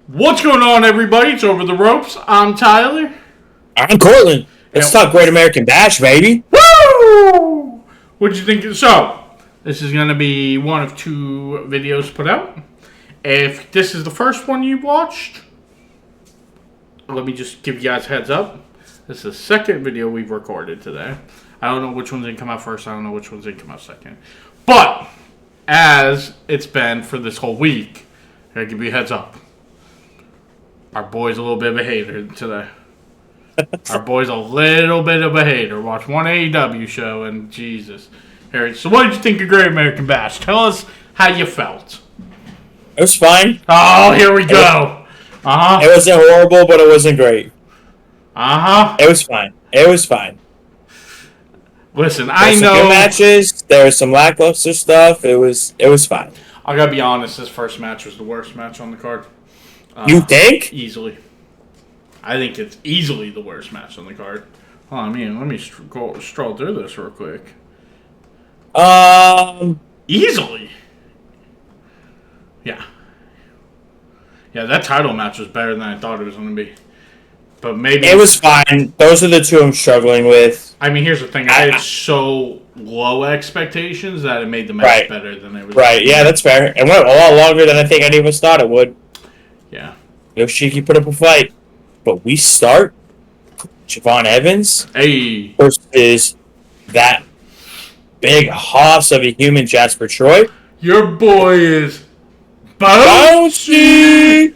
What's going on, everybody? It's Over the Ropes. I'm Tyler. I'm Cortland. Let's And talk Great American Bash, baby. woo! What'd you think? So, this is going to be one of two videos put out. If this is the first one you've watched, let me just give you guys a heads up. This is the second video we've recorded today. I don't know which one's going to come out first. I don't know which one's going to come out second. But, as it's been for this whole week, I'll give you a heads up. Our boy's a little bit of a hater today. Our boy's a little bit of a hater. Watch one AEW show and Jesus. Harry, so what did you think of Great American Bash? Tell us how you felt. It was fine. Oh, here we go. It wasn't horrible, but it wasn't great. It was fine. It was fine. Listen, There I was know. some good matches. There was some lackluster stuff. It was fine. I gotta be honest. This first match was the worst match on the card. You think? Easily. I think it's easily the worst match on the card. Hold on, let me stroll through this real quick. Easily. Yeah. Yeah, that title match was better than I thought it was going to be. But maybe... It was fine. Those are the two I'm struggling with. I mean, here's the thing. I had so low expectations that it made the match better than it was. Right, yeah, that's fair. It went a lot longer than I think any of us thought it would. Yeah. Yoshiki put up a fight. But we start Javon Evans versus that big hoss of a human Jasper Troy. Your boy is bouncy.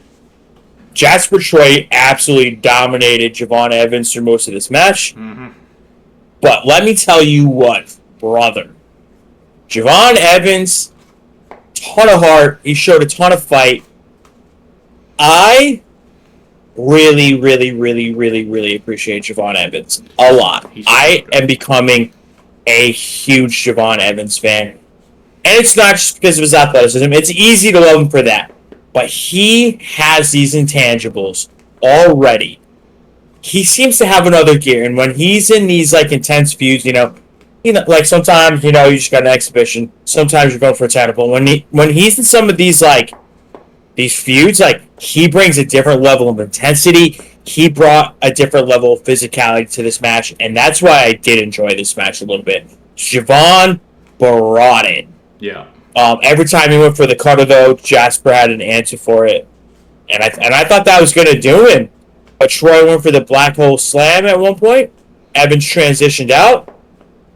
Jasper Troy absolutely dominated Javon Evans through most of this match. Mm-hmm. But let me tell you what, brother. Javon Evans, ton of heart. He showed a ton of fight. I really appreciate Javon Evans a lot. I am becoming a huge Javon Evans fan. And it's not just because of his athleticism. It's easy to love him for that. But he has these intangibles already. He seems to have another gear. And when he's in these intense feuds, like sometimes, you just got an exhibition. Sometimes you're going for a title. But when he's in some of these feuds, he brings a different level of intensity. He brought a different level of physicality to this match, and that's why I did enjoy this match a little bit. Javon brought it. Yeah. Every time he went for the cutter, though, Jasper had an answer for it, and I thought that was going to do him. But Troy went for the black hole slam at one point. Evans transitioned out.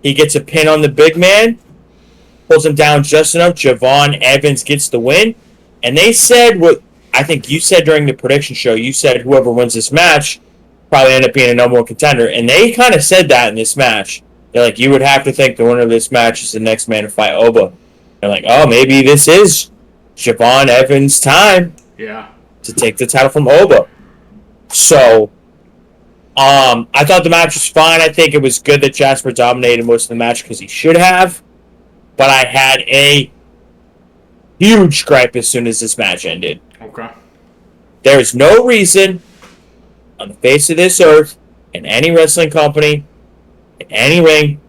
He gets a pin on the big man, pulls him down just enough. Javon Evans gets the win. And they said what I think you said during the prediction show. You said whoever wins this match probably end up being a number one contender. And they kind of said that in this match. They're like, you would have to think the winner of this match is the next man to fight Oba. They're like, oh, maybe this is Javon Evans' time to take the title from Oba. So, I thought the match was fine. I think it was good that Jasper dominated most of the match because he should have. But I had a huge gripe as soon as this match ended. Okay. There is no reason on the face of this earth, in any wrestling company, in any ring,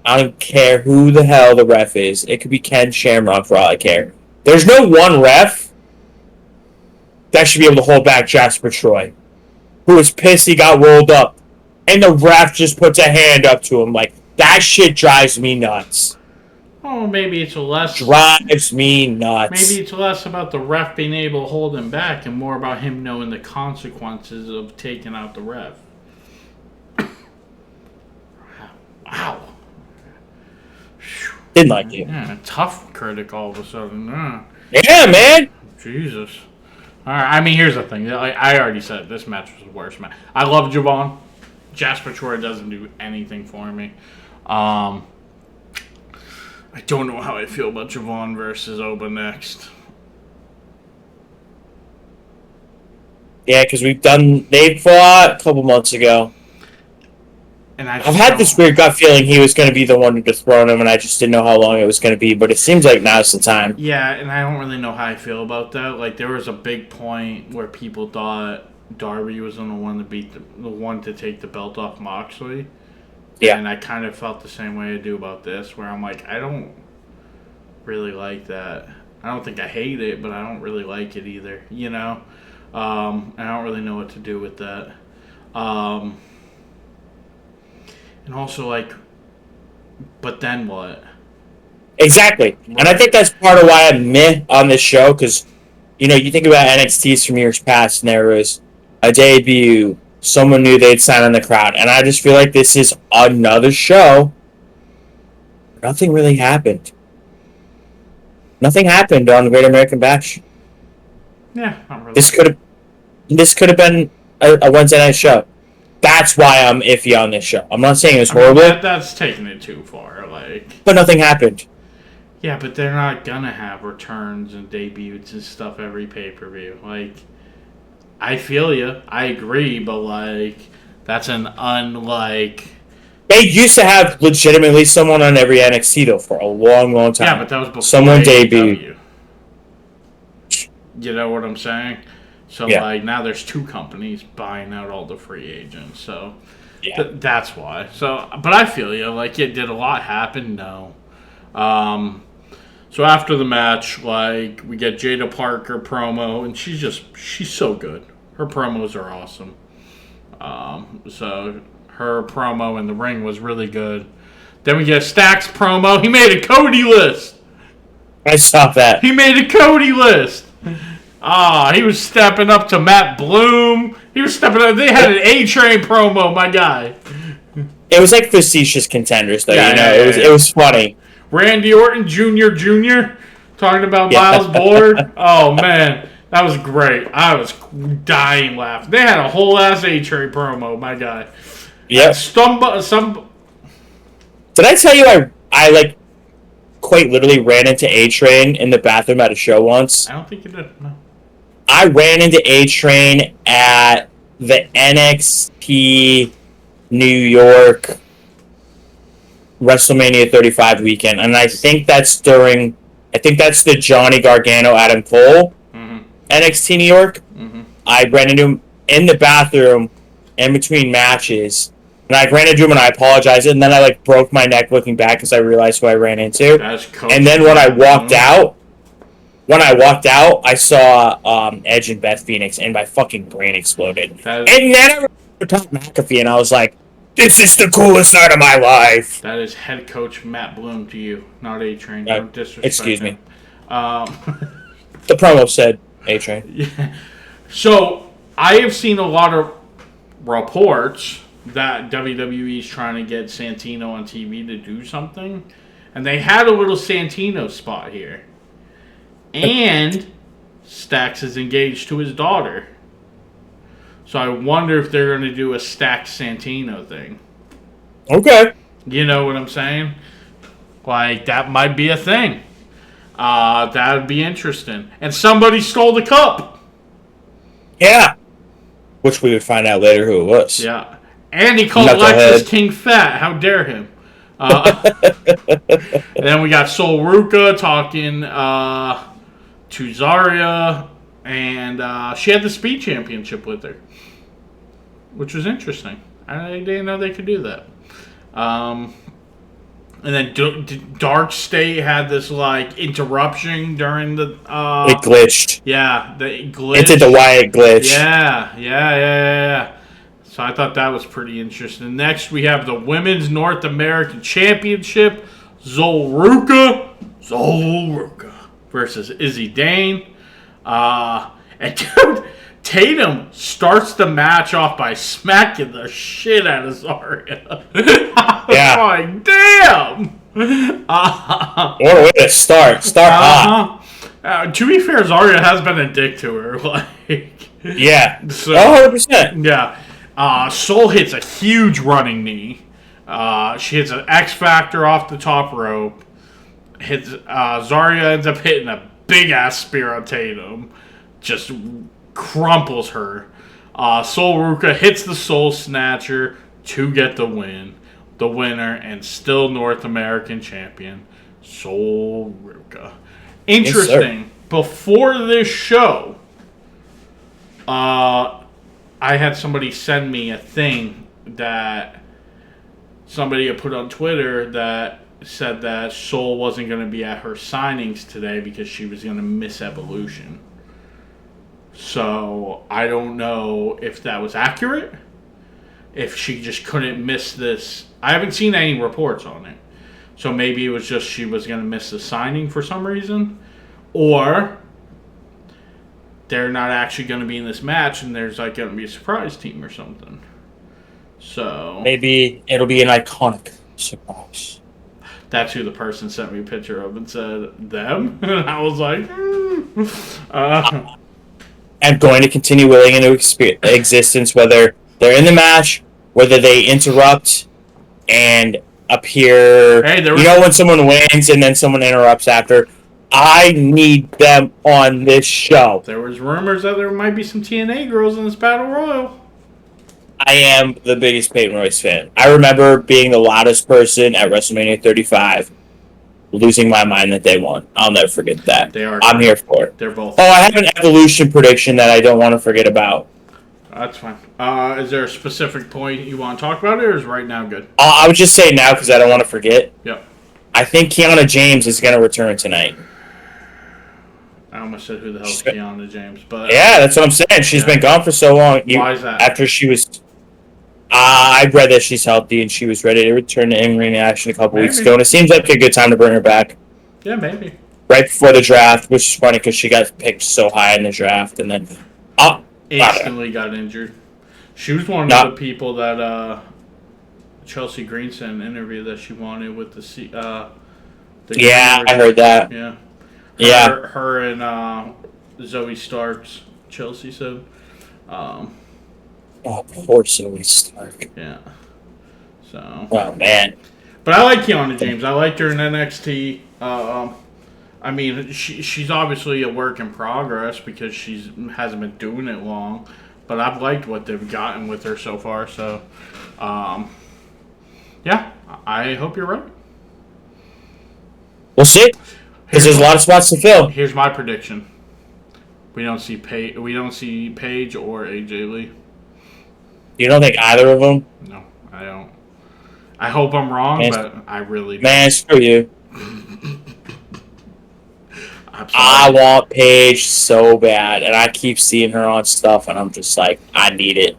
I don't care who the hell the ref is. It could be Ken Shamrock for all I care. There's no one ref that should be able to hold back Jasper Troy, who was pissed he got rolled up, and the ref just puts a hand up to him. That shit drives me nuts. Oh, maybe it's less... Drives me nuts. Maybe it's less about the ref being able to hold him back and more about him knowing the consequences of taking out the ref. Wow. Didn't like it. Yeah, tough critic all of a sudden. Yeah, man. Jesus. All right, I mean, here's the thing. I already said this match was the worst match. I love Javon. Jasper Troy doesn't do anything for me. I don't know how I feel about Javon versus Oba next. Yeah, because they fought a couple months ago. And I've had this weird gut feeling he was going to be the one to dethrone him, and I just didn't know how long it was going to be, but it seems like now's the time. Yeah, and I don't really know how I feel about that. There was a big point where people thought Darby was the one to beat the one to take the belt off Moxley. Yeah. And I kind of felt the same way I do about this, where I'm like, I don't really like that. I don't think I hate it, but I don't really like it either, I don't really know what to do with that. And also, like, but then what? Exactly. And I think that's part of why I'm meh on this show, because, you think about NXTs from years past, and there was a debut, someone knew they'd sign on the crowd, and I just feel like this is another show. Nothing really happened. Nothing happened on Great American Bash. Yeah, not really. This could have been a Wednesday night show. That's why I'm iffy on this show. I'm not saying it's horrible, that's taking it too far. Like, but nothing happened. yeah, but they're not gonna have returns and debuts and stuff every pay-per-view. Like, I feel you. I agree, but like, that's an unlike. They used to have legitimately someone on every NXT though for a long, long time. Yeah, but that was before someone AEW. You know what I'm saying? So Yeah. like now there's two companies buying out all the free agents. So Yeah. that's why. So, but I feel you. Like, did a lot happen? No. So after the match, like, we get Jada Parker promo, and she's so good. Her promos are awesome. So her promo in the ring was really good. Then we get Stax promo. He made a Cody list. I saw that. He made a Cody list. He was stepping up to Matt Bloom. He was stepping up. They had an A-Train promo, my guy. It was like facetious contenders, though. Yeah, It was funny. Randy Orton Jr. talking about Miles Board. Oh man, that was great. I was dying laughing. They had a whole ass A-Train promo, my guy. Yeah. Some. Did I tell you I like quite literally ran into A-Train in the bathroom at a show once? I don't think you did. No. I ran into A-Train at the NXT New York WrestleMania 35 weekend, and I think that's the Johnny Gargano Adam Cole NXT New York. I ran into him in the bathroom in between matches, and I ran into him and I apologized, and then I like broke my neck looking back because I realized who I ran into. And then when I walked out, I saw Edge and Beth Phoenix, and my fucking brain exploded. And then I remember Tom McAfee, and I was like, this is the coolest night of my life. That is head coach Matt Bloom to you, not A-Train. Don't disrespect excuse him. me. The promo said A-Train. Yeah. So, I have seen a lot of reports that WWE is trying to get Santino on TV to do something. And they had a little Santino spot here. And Stax is engaged to his daughter. So I wonder if they're going to do a Stax Santino thing. Okay. You know what I'm saying? Like, that might be a thing. That would be interesting. And somebody stole the cup. Yeah. Which we would find out later who it was. Yeah. And he called Lexus King fat. How dare him? And then we got Sol Ruka talking to Zarya. And she had the Speed Championship with her. Which was interesting. I didn't know they could do that. And then Dark State had this, like, interruption during the... it glitched. Yeah, the glitch. It did the Wyatt glitch. Yeah. So I thought that was pretty interesting. Next, we have the Women's North American Championship. Sol Ruka versus Izzy Dane. And dude, Tatum starts the match off by smacking the shit out of Zarya. I was like, damn! What a way to start. Start hot. To be fair, Zarya has been a dick to her. Like, yeah. So, 100%. Yeah. Sol hits a huge running knee. She hits an X Factor off the top rope. Zarya ends up hitting a big-ass spear on Tatum. Just crumples her. Sol Ruka hits the Soul Snatcher to get the win. The winner and still North American champion, Sol Ruka. Interesting. Yes, before this show, I had somebody send me a thing that somebody had put on Twitter that said that Sol wasn't going to be at her signings today because she was going to miss Evolution. So I don't know if that was accurate. If she just couldn't miss this. I haven't seen any reports on it. So maybe it was just she was going to miss the signing for some reason. Or they're not actually going to be in this match and there's like going to be a surprise team or something. So maybe it'll be an iconic surprise. That's who the person sent me a picture of and said, them? And I was like, I'm going to continue willing into existence, whether they're in the match, whether they interrupt and appear. Hey, when someone wins and then someone interrupts after. I need them on this show. There was rumors that there might be some TNA girls in this Battle Royal. I am the biggest Peyton Royce fan. I remember being the loudest person at WrestleMania 35, losing my mind that they won. I'll never forget that. I'm here for it. They're both. Oh, I have an Evolution prediction that I don't want to forget about. That's fine. Is there a specific point you want to talk about it, or is right now good? I would just say now because I don't want to forget. Yep. I think Kiana James is going to return tonight. I almost said who the hell's Kiana James, but yeah, that's what I'm saying. She's been gone for so long. Why is that? After she was, I read that she's healthy and she was ready to return to in-ring action a couple weeks ago, and it seems like a good time to bring her back. Yeah, maybe. Right before the draft, which is funny because she got picked so high in the draft, and then instantly got injured. She was one of the people that Chelsea Greenson interviewed that she wanted with the yeah, I heard that. Yeah. Her and Zoe Starks, Chelsea said. Poor Zoe Stark. Yeah. So. Oh, man. But I like Kiana James. I liked her in NXT. I mean, she's obviously a work in progress because she hasn't been doing it long. But I've liked what they've gotten with her so far. So, yeah, I hope you're right. We'll see. Because there's a lot of spots to fill. Here's my prediction: we don't see Paige or AJ Lee. You don't think either of them? No, I don't. I hope I'm wrong, but I really don't. Man, screw you. I want Paige so bad, and I keep seeing her on stuff, and I'm just like, I need it.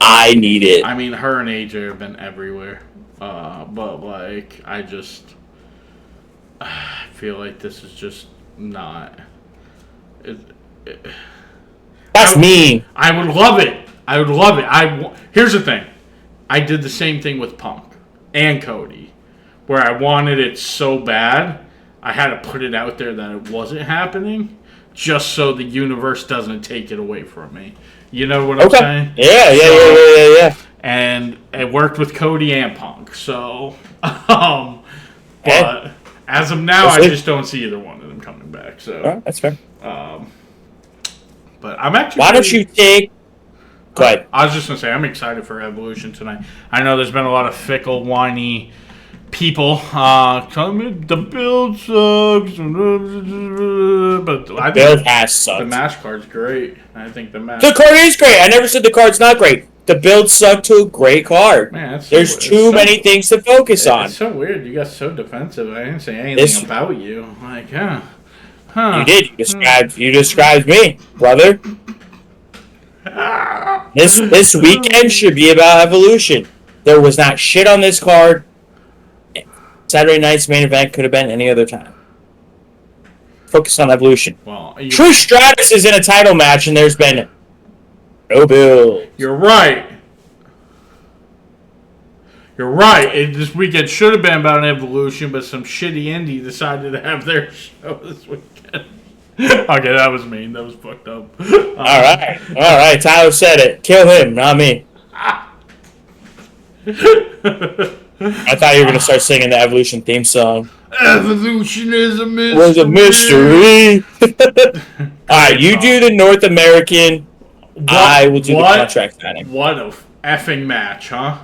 I need it. I mean, her and AJ have been everywhere, but like, I feel like this is just not. That's mean. I would love it. I would love it. Here's the thing. I did the same thing with Punk and Cody, where I wanted it so bad, I had to put it out there that it wasn't happening, just so the universe doesn't take it away from me. You know what I'm saying? Yeah. And it worked with Cody and Punk. So, but as of now, I just don't see either one of them coming back. So that's fair. But I'm actually. Why don't you take? Go ahead. I was just gonna say I'm excited for Evolution tonight. I know there's been a lot of fickle, whiny people telling me the build sucks, but I think build has sucked. The match card's great. I think the card is great. I never said the card's not great. The build sucked to a great card. Man, there's too many things to focus on. It's so weird. You got so defensive. I didn't say anything about you. Like, huh? You did. You described me, brother. This weekend should be about Evolution. There was not shit on this card. Saturday night's main event could have been any other time. Focus on Evolution. Well, Trish Stratus is in a title match, and there's been no build. You're right. This weekend should have been about an Evolution, but some shitty indie decided to have their show this weekend. Okay, that was mean. That was fucked up. All right. Tyler said it. Kill him, not me. I thought you were going to start singing the Evolution theme song. Evolution is a mystery. Was a mystery. All right, you do the North American. I will do the contract signing. What a effing match, huh?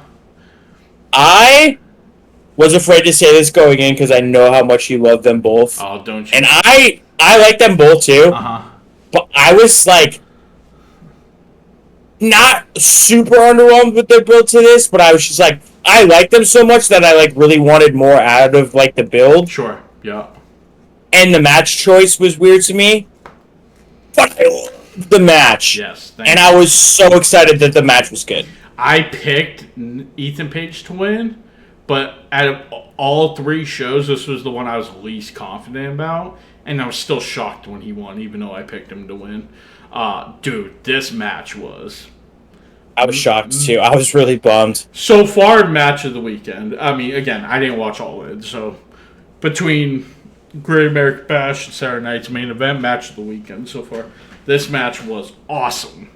I was afraid to say this going in because I know how much you love them both. Oh, don't you? And I like them both too. But I was like, not super underwhelmed with their build to this, but I was just like, I like them so much that I like really wanted more out of like the build. Sure. Yeah. And the match choice was weird to me. But the match. Yes, and I was so excited that the match was good. I picked Ethan Page to win, but out of all 3 shows, this was the one I was least confident about, and I was still shocked when he won, even though I picked him to win. Dude, this match was... I was shocked, too. I was really bummed. So far, match of the weekend. I mean, again, I didn't watch all of it, so between Great American Bash and Saturday Night's main event, match of the weekend so far, this match was awesome.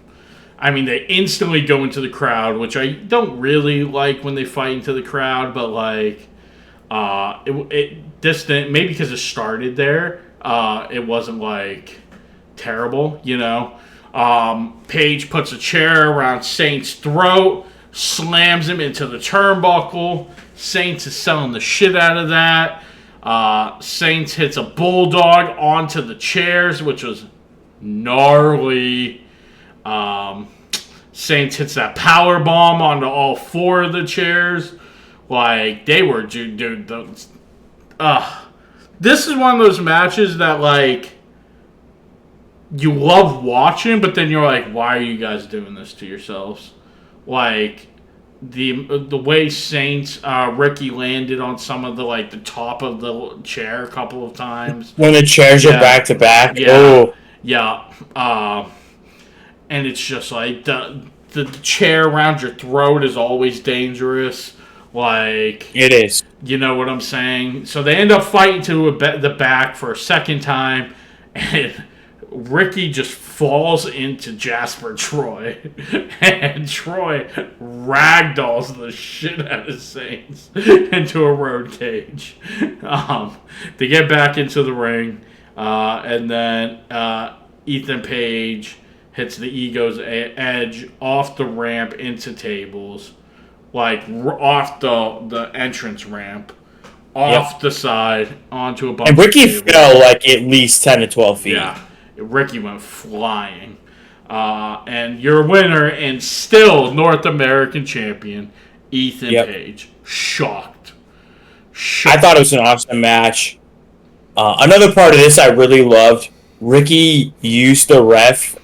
I mean, they instantly go into the crowd, which I don't really like when they fight into the crowd, but like, this didn't, maybe because it started there, it wasn't like terrible, you know. Page puts a chair around Saint's throat, slams him into the turnbuckle. Saints is selling the shit out of that. Saints hits a bulldog onto the chairs, which was gnarly. Saints hits that power bomb onto all 4 of the chairs. Like, they were, dude, this is one of those matches that, like, you love watching, but then you're like, why are you guys doing this to yourselves? Like, the way Saints, Ricky landed on some of the, like, the top of the chair a couple of times. When the chairs are back to back. Yeah. And it's just like, the chair around your throat is always dangerous. Like, it is. You know what I'm saying? So they end up fighting to the back for a second time, and Ricky just falls into Jasper Troy, and Troy ragdolls the shit out of Saints into a road cage. They get back into the ring, and then Ethan Page hits the Ego's edge off the ramp into tables, like off the entrance ramp, off the side onto a bunch. And Ricky fell like at least 10 to 12 feet. Yeah. Ricky went flying. And your winner and still North American champion, Ethan Page. Shocked. I thought it was an awesome match. Another part of this I really loved. Ricky used the ref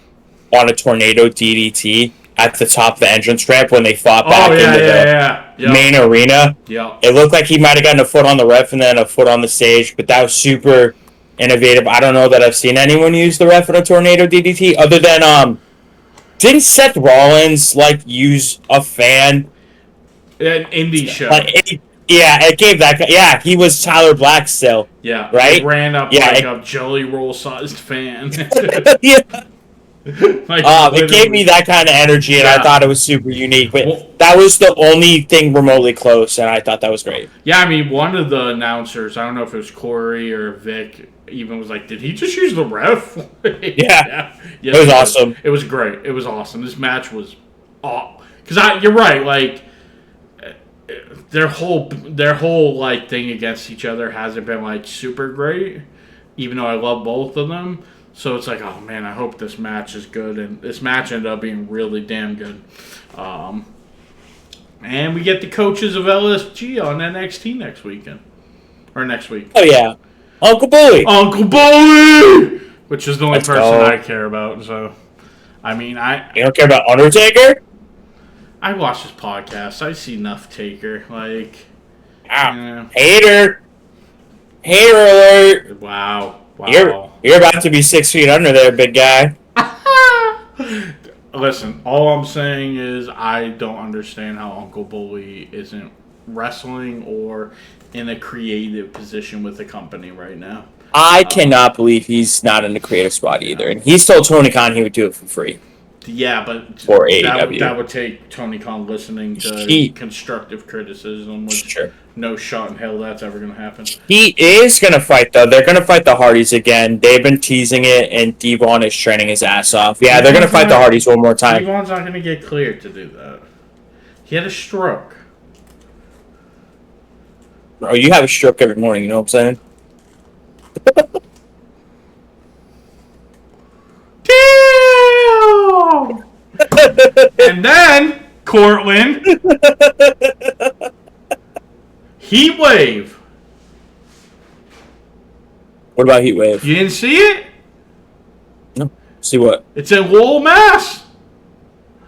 on a tornado DDT at the top of the entrance ramp when they fought back into the main arena. Yeah. It looked like he might have gotten a foot on the ref and then a foot on the stage, but that was super innovative. I don't know that I've seen anyone use the ref in a tornado DDT other than didn't Seth Rollins like use a fan? An indie show. It gave that guy. Yeah, he was Tyler Black still. Yeah, right. He ran up like a jelly roll sized fan. Yeah. It gave me that kind of energy, and I thought it was super unique. But that was the only thing remotely close, and I thought that was great. Yeah, I mean, one of the announcers, I don't know if it was Corey or Vic, even was like, "Did he just use the ref?" Yeah, it was awesome. It was great. It was awesome. This match was, because you're right, like their whole like thing against each other hasn't been like super great, even though I love both of them. So it's like, oh man, I hope this match is good, and this match ended up being really damn good. And we get the coaches of LSG on NXT next weekend. Or next week. Oh yeah. Uncle Bully! Uncle Bully! Which is the only person I care about, so I mean You don't care about Undertaker? I watch his podcast. I see enough Taker. Like Hater alert. Wow. You're about to be 6 feet under there, big guy. Listen, all I'm saying is I don't understand how Uncle Bully isn't wrestling or in a creative position with the company right now. I cannot believe he's not in a creative spot either. And he's told Tony Khan he would do it for free. Yeah, but for AEW. That would take Tony Khan listening to constructive criticism, which no shot in hell that's ever going to happen. He is going to fight, though. They're going to fight the Hardys again. They've been teasing it, and Devon is training his ass off. Yeah, they're going to fight the Hardys one more time. Devon's not going to get cleared to do that. He had a stroke. Bro, you have a stroke every morning, you know what I'm saying? And then, Cortland, Heat Wave. What about Heat Wave? You didn't see it? No. See what? It's in Lowell, Mass.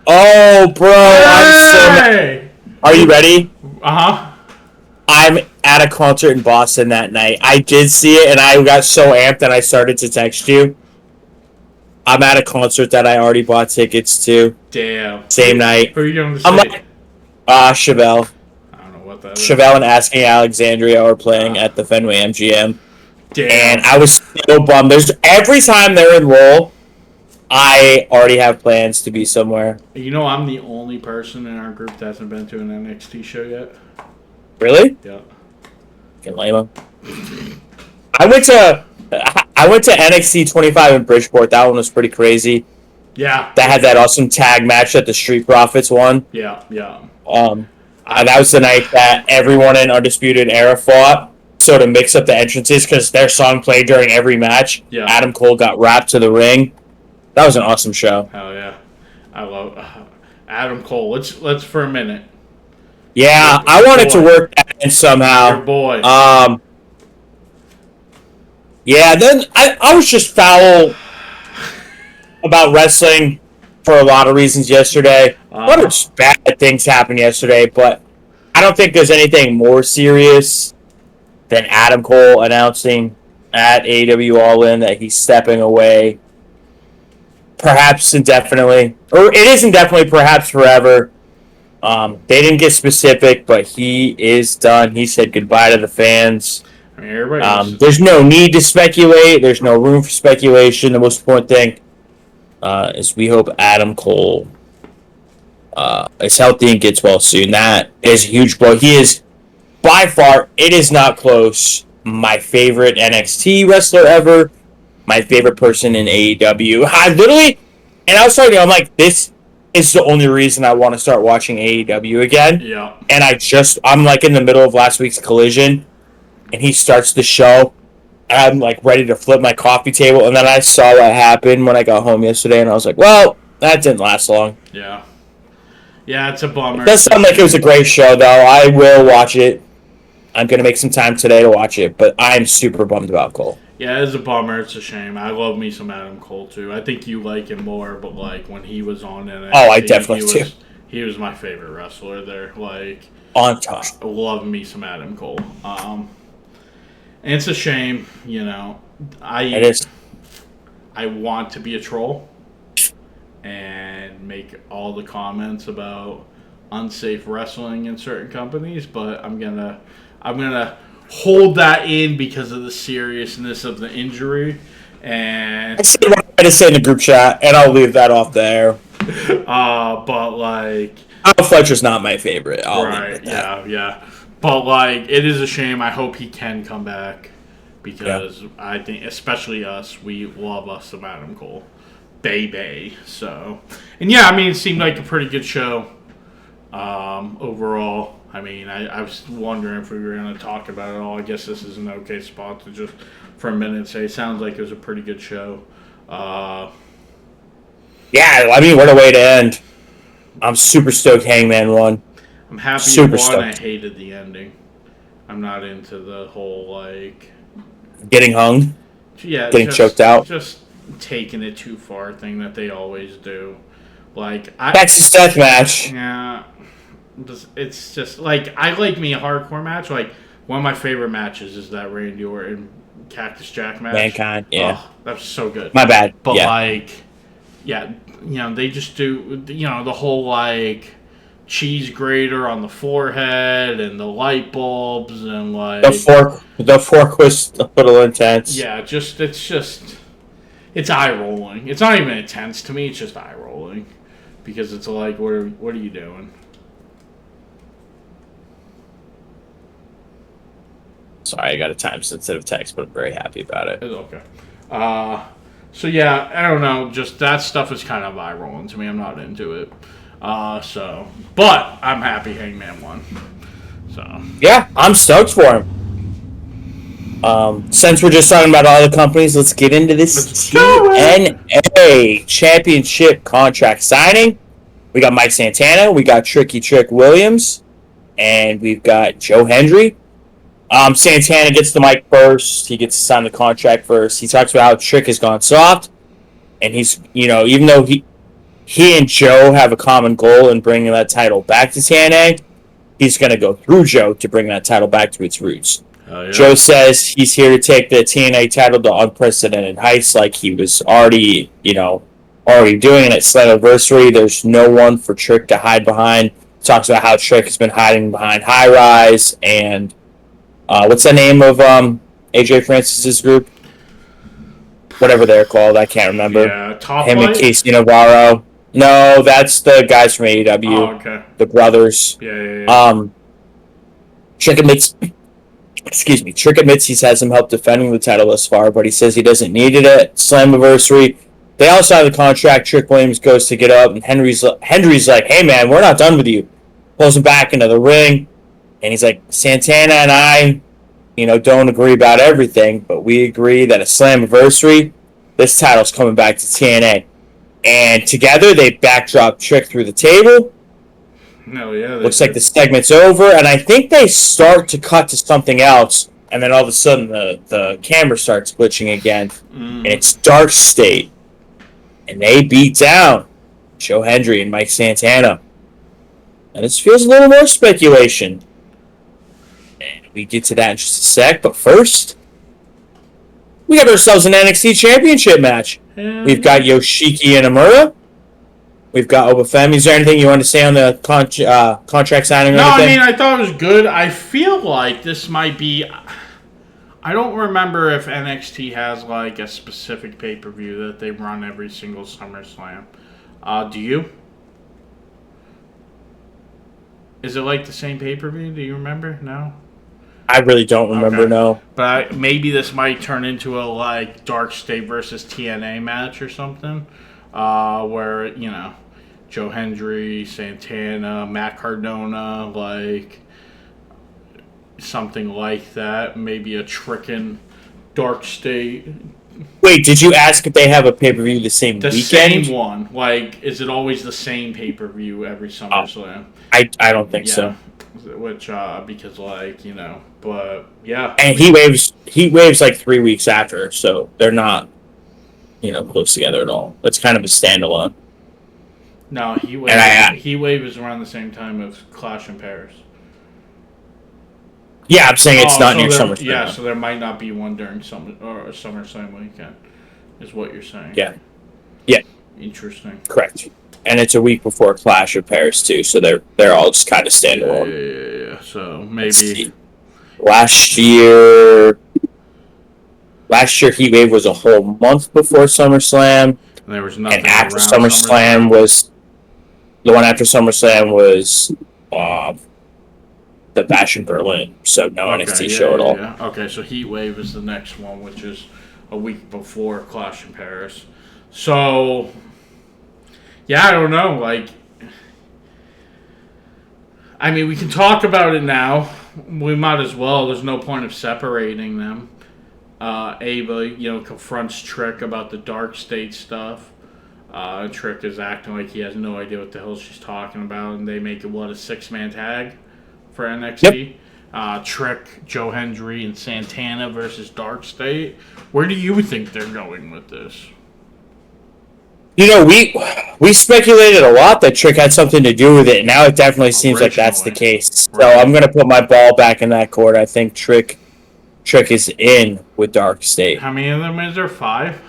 Oh, bro, Hey! Are you ready? Uh-huh. I'm at a concert in Boston that night. I did see it, and I got so amped that I started to text you. I'm at a concert that I already bought tickets to. Damn. Same night. Who are you going to see? I'm like, Chevelle. I don't know what that is. Chevelle and Asking Alexandria are playing at the Fenway MGM. Damn. And I was so bummed. Every time they're in Lowell, I already have plans to be somewhere. You know, I'm the only person in our group that hasn't been to an NXT show yet. Really? Yeah. Fucking lame. I went to NXT 25 in Bridgeport. That one was pretty crazy. Yeah. That had that awesome tag match that the Street Profits won. Yeah, yeah. That was the night that everyone in Undisputed Era fought. So to mix up the entrances, because their song played during every match, yeah. Adam Cole got wrapped to the ring. That was an awesome show. Hell yeah. I love Adam Cole. Let's for a minute. Yeah, your I wanted boy. to work that in somehow. Your boy. Yeah, then I was just foul about wrestling for a lot of reasons yesterday. A lot of bad things happened yesterday, but I don't think there's anything more serious than Adam Cole announcing at AEW All In that he's stepping away, perhaps indefinitely, or it is indefinitely, perhaps forever. They didn't get specific, but he is done. He said goodbye to the fans. I mean, everybody there's no need to speculate. There's no room for speculation. The most important thing is we hope Adam Cole is healthy and gets well soon. That is a huge blow. He is, by far, it is not close, my favorite NXT wrestler ever. My favorite person in AEW. I literally, and I was talking to him, I'm like, this is the only reason I want to start watching AEW again. Yeah. And I'm like in the middle of last week's Collision, and he starts the show, and I'm like ready to flip my coffee table, and then I saw what happened when I got home yesterday, and I was like, well, that didn't last long. Yeah. Yeah, it's a bummer. It does sound like it was a great show, though. I will watch it. I'm going to make some time today to watch it, but I'm super bummed about Cole. Yeah, it's a bummer. It's a shame. I love me some Adam Cole, too. I think you like him more, but, like, when he was on NXT, I definitely do. He was my favorite wrestler there. Like, on time. I love me some Adam Cole. And it's a shame, you know. It is. I want to be a troll and make all the comments about unsafe wrestling in certain companies, but I'm gonna hold that in because of the seriousness of the injury. And I said what I had to say in the group chat, and I'll leave that off there. But like, Al Fletcher's not my favorite. Right? Yeah. But like, it is a shame. I hope he can come back because I think, especially us, we love us some Adam Cole, baby. So, and yeah, I mean, it seemed like a pretty good show overall. I mean, I was wondering if we were going to talk about it all. I guess this is an okay spot to just, for a minute, say it sounds like it was a pretty good show. Yeah, I mean, what a way to end. I'm super stoked Hangman won. I'm happy super he won. stoked. I hated the ending. I'm not into the whole, like... Getting hung? Yeah, getting choked out? Just taking it too far thing that they always do. Like, Texas Death Match. Yeah. It's just, like, I like me a hardcore match. Like, one of my favorite matches is that Randy Orton Cactus Jack match. Mankind, yeah. Oh, that was so good. My bad. But, yeah. like, yeah, you know, they just do, you know, the whole, like, cheese grater on the forehead and the light bulbs and, like... The fork was a little intense. Yeah, it's eye-rolling. It's not even intense to me, it's just eye-rolling. Because it's like, what are you doing? Sorry, I got a time-sensitive text, but I'm very happy about it. It's okay. So yeah, I don't know. Just that stuff is kind of eye-rolling to me. I'm not into it. But I'm happy Hangman won. So yeah, I'm stoked for him. Since we're just talking about all the companies, let's get into this TNA Championship contract signing. We got Mike Santana, we got Tricky Trick Williams, and we've got Joe Hendry. Santana gets the mic first. He gets to sign the contract first. He talks about how Trick has gone soft, and he's, even though he and Joe have a common goal in bringing that title back to TNA, he's going to go through Joe to bring that title back to its roots. Yeah. Joe says he's here to take the TNA title to unprecedented heights, like he was already doing it at Slammiversary. There's no one for Trick to hide behind. Talks about how Trick has been hiding behind High Rise and what's the name of AJ Francis's group? Whatever they're called, I can't remember. Yeah, Top Him Flight? and Casey Navarro. No, that's the guys from AEW. Oh, okay. The brothers. Yeah. Trick admits he's had some help defending the title thus far, but he says he doesn't need it at Slammiversary. They also have the contract. Trick Williams goes to get up, and Henry's like, "Hey man, we're not done with you." Pulls him back into the ring, and he's like, "Santana and I, don't agree about everything, but we agree that at Slammiversary, this title's coming back to TNA." And together they backdrop Trick through the table. No, yeah. Looks like the segment's over, and I think they start to cut to something else, and then all of a sudden the camera starts glitching again, and it's Dark State, and they beat down Joe Hendry and Mike Santana. And this feels a little more speculation. And we get to that in just a sec, but first, we got ourselves an NXT Championship match. We've got Yoshiki and Amura. We've got Obafemi. Is there anything you want to say on the contract signing or anything? I thought it was good. I feel like this might be... I don't remember if NXT has, like, a specific pay-per-view that they run every single SummerSlam. Do you? Is it, like, the same pay-per-view? Do you remember? No? I really don't remember, no. But maybe this might turn into a, like, Dark State versus TNA match or something. Where, Joe Hendry, Santana, Matt Cardona, like, something like that. Maybe a Trickin' Dark State. Wait, did you ask if they have a pay-per-view the same weekend? The same one. Like, is it always the same pay-per-view every SummerSlam? I don't think so. Which, because, like, but, yeah. And Heat Waves like 3 weeks after, so they're not, close together at all. It's kind of a standalone. No, Heat Wave is around the same time as Clash in Paris. Yeah, I'm saying it's not near SummerSlam. Yeah, so there might not be one during SummerSlam weekend, is what you're saying. Yeah. Interesting. Correct. And it's a week before Clash of Paris too, so they're all just kind of standalone. Yeah. So maybe last year Heat Wave was a whole month before SummerSlam. There was nothing. And after SummerSlam was the one after SummerSlam was the Bash in Berlin, so no NXT show at all. Yeah. Okay, so Heat Wave is the next one, which is a week before Clash in Paris. So, yeah, I don't know. Like, I mean, we can talk about it now. We might as well. There's no point of separating them. Ava, confronts Trick about the Dark State stuff. Trick is acting like he has no idea what the hell she's talking about, and they make it, a 6-man tag for NXT? Yep. Trick, Joe Hendry, and Santana versus Dark State. Where do you think they're going with this? We speculated a lot that Trick had something to do with it. Now it definitely seems like that's the case. So I'm going to put my ball back in that court. I think Trick is in with Dark State. How many of them is there? 5?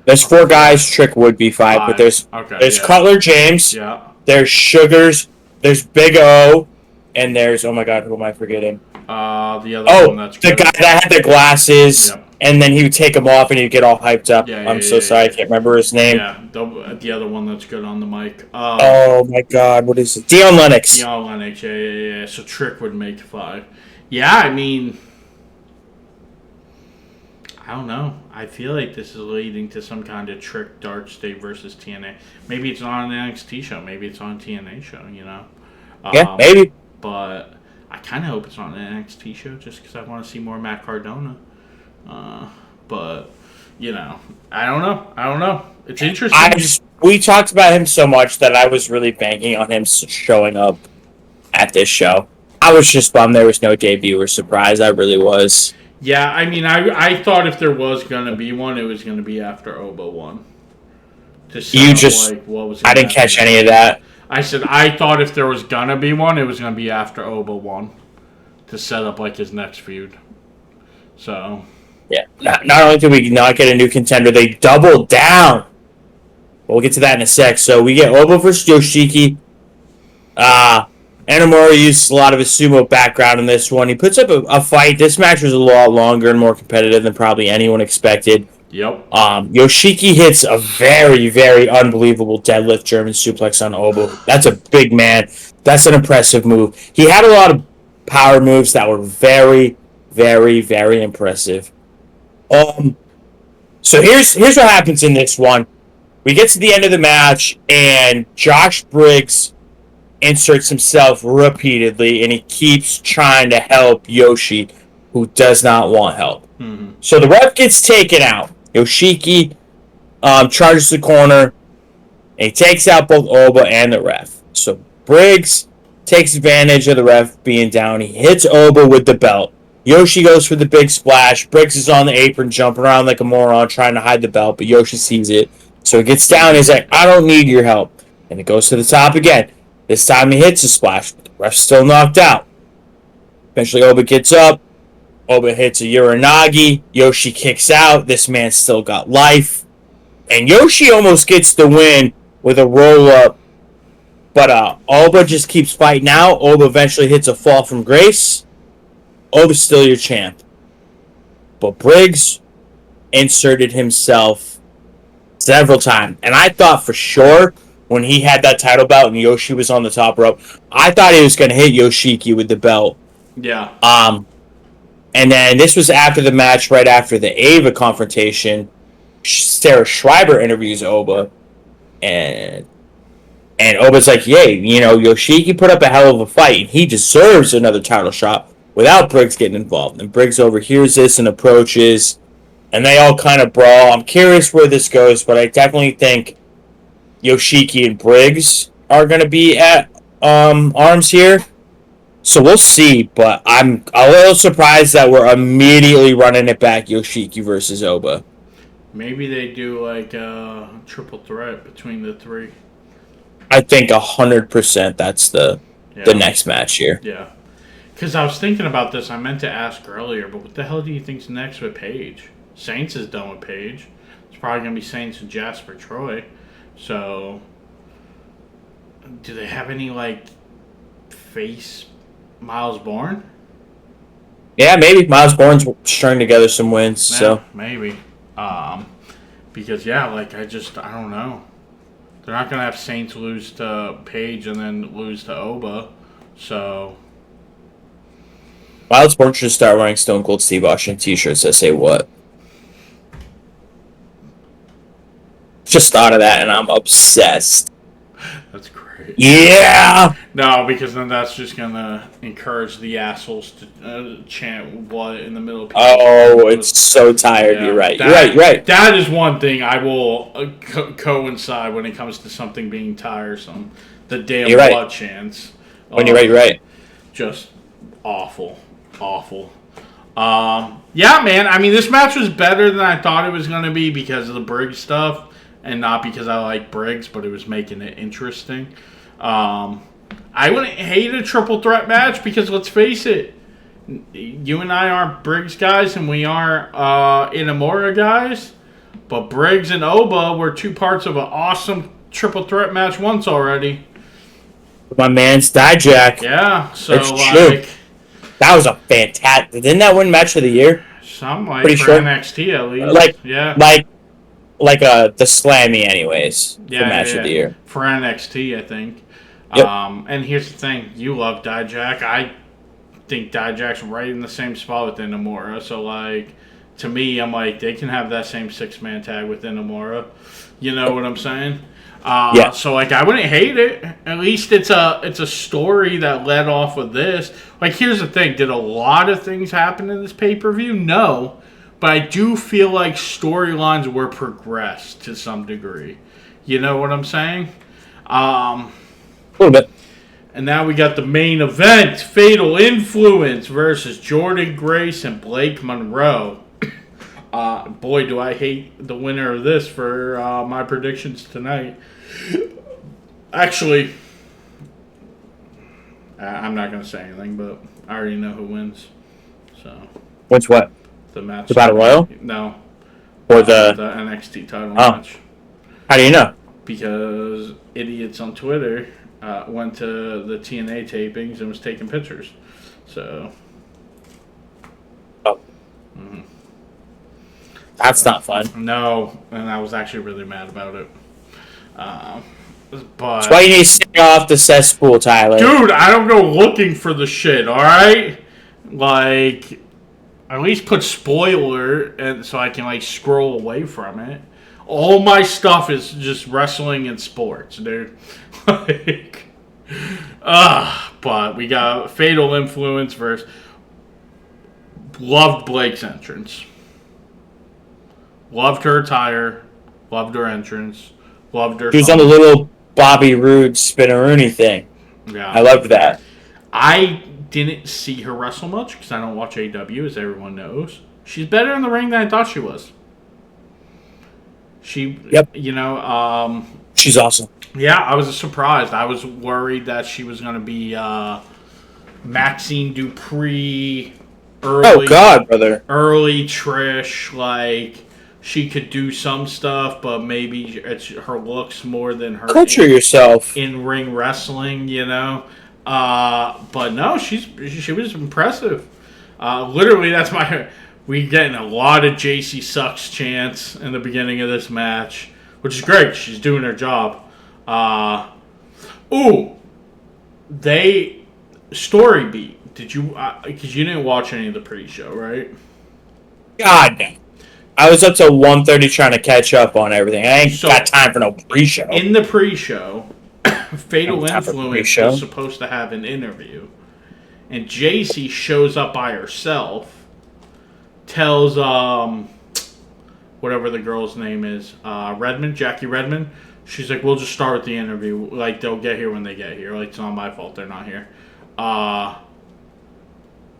There's 4 guys. Trick would be 5, but there's Cutler James. Yeah. There's Sugars. There's Big O, and there's, oh my God, who am I forgetting? The other one that's good. The guy that had the glasses, and then he would take them off and he'd get all hyped up. I'm so sorry, I can't remember his name. Yeah, the other one that's good on the mic. Oh my God, what is it? Dion Lennox. Yeah. So Trick would make 5. Yeah, I mean, I don't know. I feel like this is leading to some kind of Trick Dark State versus TNA. Maybe it's not on an NXT show. Maybe it's on a TNA show, Yeah, maybe. But I kind of hope it's on an NXT show just because I want to see more Matt Cardona. But, I don't know. It's interesting. We talked about him so much that I was really banking on him showing up at this show. I was just bummed there was no debut or surprise. I really was. Yeah, I mean, I thought if there was gonna be one, it was gonna be after Oba won to set You up just, like what was I gonna didn't happen catch any next. of that. I said I thought if there was gonna be one, it was gonna be after Oba won to set up like his next feud. So Yeah. Not only did we not get a new contender, they doubled down. We'll get to that in a sec. So we get Oba versus Yoshiki. Uh, Anamura used a lot of his sumo background in this one. He puts up a fight. This match was a lot longer and more competitive than probably anyone expected. yep, Yoshiki hits a very, very unbelievable deadlift German suplex on Oba. That's a big man. That's an impressive move. He had a lot of power moves that were very, very, very impressive. Um, so here's what happens in this one. We get to the end of the match, and Josh Briggs inserts himself repeatedly, and he keeps trying to help Yoshi, who does not want help. mm-hmm. So the ref gets taken out. Yoshiki charges the corner, and he takes out both Oba and the ref. So Briggs takes advantage of the ref being down. He hits Oba with the belt. Yoshi goes for the big splash. Briggs is on the apron, jumping around like a moron, trying to hide the belt, but Yoshi sees it. So he gets down. He's like, I don't need your help. And it goes to the top again. This time he hits a splash, but the ref's still knocked out. Eventually, Oba gets up. Oba hits a Uranagi. Yoshi kicks out. This man's still got life. And Yoshi almost gets the win with a roll-up. But Oba just keeps fighting out. Oba eventually hits a fall from grace. Oba's still your champ. But Briggs inserted himself several times. And I thought for sure when he had that title belt and Yoshi was on the top rope, I thought he was going to hit Yoshiki with the belt. Yeah. And then this was after the match, right after the Ava confrontation. Sarah Schreiber interviews Oba, and Oba's like, "Yay, Yoshiki put up a hell of a fight, and he deserves another title shot without Briggs getting involved." And Briggs overhears this and approaches, and they all kind of brawl. I'm curious where this goes, but I definitely think Yoshiki and Briggs are going to be at arms here. So we'll see, but I'm a little surprised that we're immediately running it back Yoshiki versus Oba. Maybe they do like a triple threat between the three. I think 100% that's the next match here. Yeah. Because I was thinking about this. I meant to ask earlier, but what the hell do you think's next with Paige? Saints is done with Paige. It's probably going to be Saints and Jasper Troy. So, do they have any, like, face Miles Bourne? Yeah, maybe. Miles Bourne's stringing together some wins. Yeah, so maybe. Because, yeah, like, I don't know. They're not going to have Saints lose to Paige and then lose to Oba. So, Miles Bourne should start wearing Stone Cold Steve Austin t-shirts that say what? Just thought of that and I'm obsessed. that's great. Yeah! No, because then that's just going to encourage the assholes to chant what in the middle of people's Oh, it's so tired. Yeah, You're right. that- You're right. That is one thing I will coincide when it comes to something being tiresome. The damn You're right. blood chants. When you're right. Just awful. Awful. Yeah, man. I mean, this match was better than I thought it was going to be because of the Briggs stuff. And not because I like Briggs, but it was making it interesting. I wouldn't hate a triple threat match because let's face it, you and I aren't Briggs guys and we aren't Inamura guys. But Briggs and Oba were two parts of an awesome triple threat match once already. My man's Dijak. Yeah, so It's like true. That was a fantastic. Didn't that win match of the year? something like Pretty for sure. NXT at least. Like the Slammy, anyways. For match of the year for NXT, I think. Yep. And here's the thing: you love Dijak. I think Dijak's right in the same spot with Inamura. So like, to me, I'm like they can have that same 6-man tag with Inamura. You know what I'm saying? Yeah. So like, I wouldn't hate it. At least it's a story that led off of this. Like, here's the thing: did a lot of things happen in this pay-per-view? No. But I do feel like storylines were progressed to some degree. You know what I'm saying? A little bit. And now we got the main event: Fatal Influence versus Jordan Grace and Blake Monroe. Boy, do I hate the winner of this for my predictions tonight. Actually, I'm not going to say anything, but I already know who wins. So Which what? the match. The Battle Royal? No. Or the NXT title match. How do you know? Because idiots on Twitter went to the TNA tapings and was taking pictures. So. Oh. Mm-hmm. That's not fun. No, and I was actually really mad about it. But That's why you need to stay off the cesspool, Tyler. Dude, I don't go looking for the shit, alright? Like, at least put spoiler and so I can, like, scroll away from it. All my stuff is just wrestling and sports, dude. Like, but we got Fatal Influence versus... Loved Blake's entrance. Loved her attire. Loved her entrance. Loved her. She was on the little Bobby Roode spinneroonie thing. Yeah. I loved that. I didn't see her wrestle much because I don't watch AW, as everyone knows. She's better in the ring than I thought she was. Yep. She's awesome. Yeah, I was surprised. I was worried that she was going to be Maxine Dupree early. Oh, God, brother. Early Trish, like... She could do some stuff, but maybe it's her looks more than her yourself in ring wrestling, you know. But no, she was impressive. Literally, that's we getting a lot of JC sucks chants in the beginning of this match, which is great. She's doing her job. Story beat. Did you? Because you didn't watch any of the pre-show, right? God no. I was up till 1:30 trying to catch up on everything. I ain't got time for no pre-show. In the pre-show, Fatal Influence was supposed to have an interview. And JC shows up by herself, tells, whatever the girl's name is, Jackie Redmond. She's like, we'll just start with the interview. Like, they'll get here when they get here. Like, it's not my fault they're not here.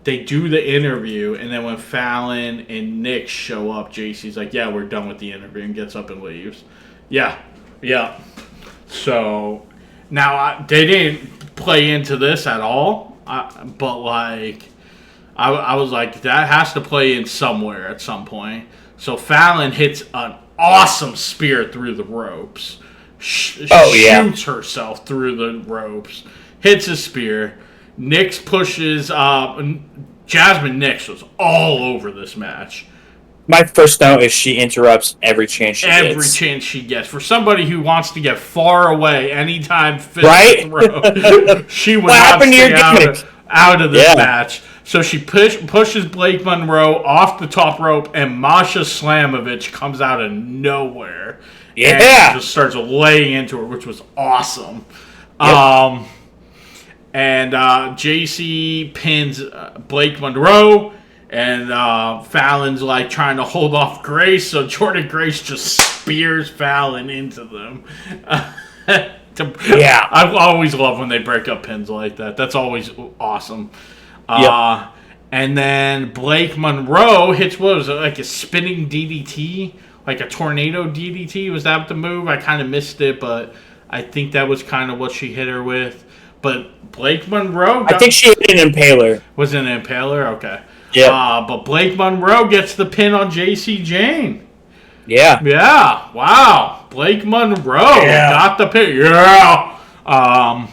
They do the interview, and then when Fallon and Nick show up, JC's like, yeah, we're done with the interview, and gets up and leaves. Yeah. So, now, they didn't play into this at all, but, like, I was like, that has to play in somewhere at some point. So, Fallon hits an awesome spear through the ropes. Shoots herself through the ropes. Hits a spear. Nix pushes Jasmine Nix was all over this match. My first note is she interrupts every chance she gets. Every chance she gets. For somebody who wants to get far away anytime right? Throw, she would not stay out of this match. So she pushes Blake Monroe off the top rope, and Masha Slamovich comes out of nowhere. Yeah. And just starts laying into her, which was awesome. Yep. And JC pins Blake Monroe, and Fallon's like trying to hold off Grace, so Jordan Grace just spears Fallon into them. I always love when they break up pins like that. That's always awesome. And then Blake Monroe hits, what was it, like a spinning DDT? Like a tornado DDT? Was that the move? I kind of missed it, but I think that was kind of what she hit her with. But Blake Monroe... I think she hit an impaler. Was it an impaler? Okay. Yeah. But Blake Monroe gets the pin on JC Jane. Yeah. Yeah. Wow. Blake Monroe got the pin. Yeah.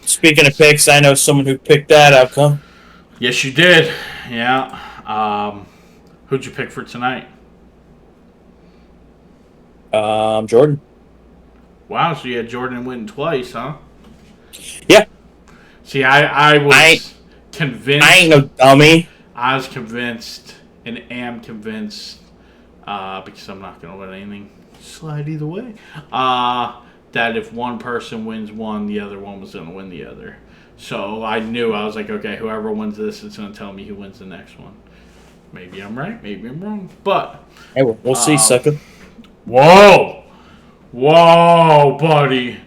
Speaking of picks, I know someone who picked that outcome. Yes, you did. Yeah. Who'd you pick for tonight? Jordan. Wow, so you had Jordan win twice, huh? Yeah. See, I was convinced. I ain't no dummy. I was convinced and am convinced, because I'm not going to let anything slide either way, that if one person wins one, the other one was going to win the other. So I was like, okay, whoever wins this is going to tell me who wins the next one. Maybe I'm right, maybe I'm wrong. But hey, we'll see, sucker. Whoa, buddy.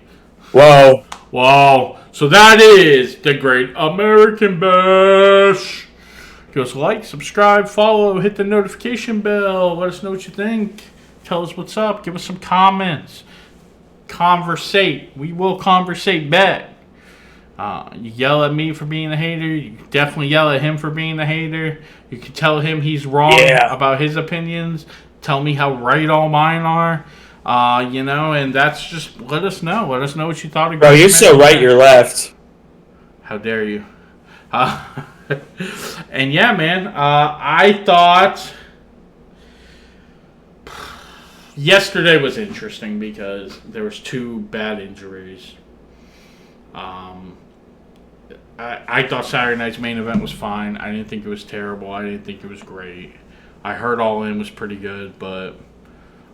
Whoa. So that is the Great American Bash. Give us a like, subscribe, follow, hit the notification bell. Let us know what you think. Tell us what's up. Give us some comments. Conversate. We will conversate back. You yell at me for being a hater. You definitely yell at him for being a hater. You can tell him he's wrong about his opinions. Tell me how right all mine are. And that's just, let us know. Let us know what you thought of Bro, you're so right, you're left. How dare you? And yeah, man, I thought yesterday was interesting because there was 2 bad injuries. I thought Saturday night's main event was fine. I didn't think it was terrible. I didn't think it was great. I heard All In was pretty good, but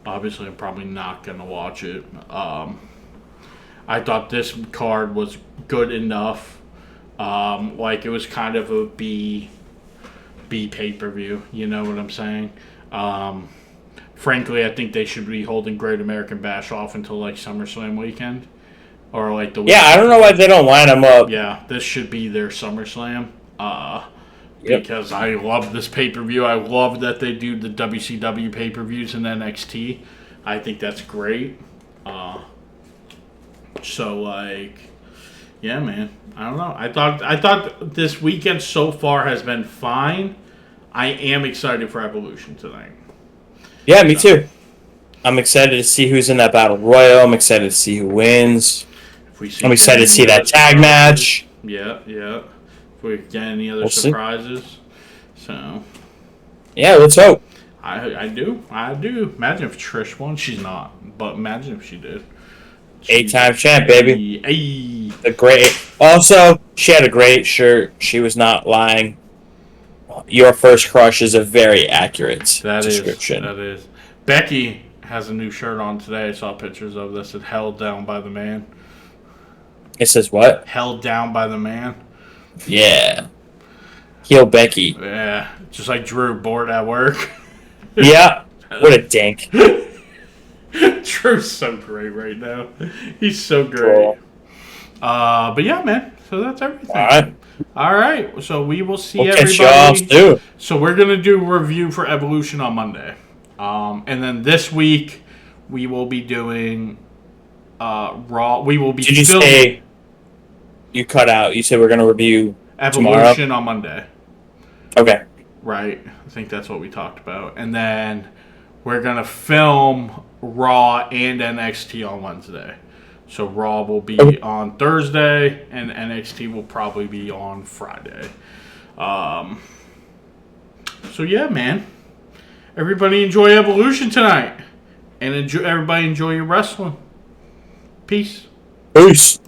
obviously I'm probably not going to watch it. I thought this card was good enough. It was kind of a B pay-per-view. You know what I'm saying? Frankly, I think they should be holding Great American Bash off until SummerSlam weekend. Or the weekend. I don't know why they don't line them up. Yeah, this should be their SummerSlam. Because I love this pay-per-view. I love that they do the WCW pay-per-views in NXT. I think that's great. Yeah, man. I don't know. I thought this weekend so far has been fine. I am excited for Evolution tonight. Yeah, me too. I'm excited to see who's in that battle royal. I'm excited to see who wins. I'm excited to see that tag match. Yeah. If we get any other surprises. So. Yeah, let's hope. I do. Imagine if Trish won. She's not. But imagine if she did. 8-time champ, baby. Hey. The great. Also, she had a great shirt. She was not lying. Your first crush is a very accurate description. That is. Becky has a new shirt on today. I saw pictures of this. It held down by the man. It says what? Held down by the man. Yeah. Heel Becky. Yeah. Just like Drew, bored at work. Yeah. What a dink. Drew's so great right now. He's so great. Cool. But yeah, man. So that's everything. All right. So we will see everybody. Catch y'all soon. So we're gonna do a review for Evolution on Monday. And then this week we will be doing Raw. We will be. Did you say you cut out? You said we're gonna review Evolution tomorrow? on Monday. Okay. Right. I think that's what we talked about. And then we're gonna film Raw and NXT on Wednesday. So Raw will be on Thursday, and NXT will probably be on Friday. So yeah, man. Everybody enjoy Evolution tonight, and everybody enjoy your wrestling. Peace. Peace.